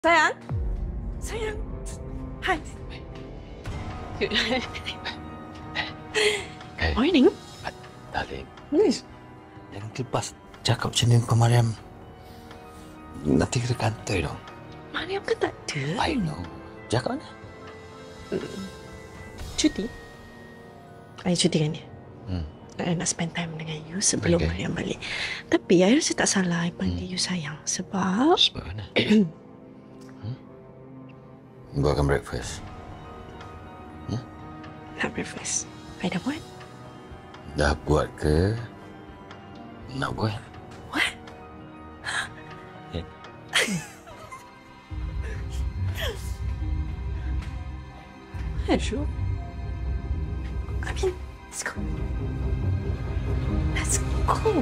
Sayang? Sayang. Hai. Morning. Darling, Yes. jangan lepas cakap macam ni dengan Mariam. Nanti kita kantoi dong. Mariam kan tak ada. I know. Cakap mana? Cuti. I cuti kan dia. Hmm. I nak spend time dengan you sebelum Okay. Mariam balik. Tapi I rasa tak salah I panggil you sayang. Sebab Sebab mana? Buatkan breakfast. nak breakfast. I dah buat. Dah buat ke? Nak buat? What? Ya. Yeah, sure. I mean, let's go. Let's go.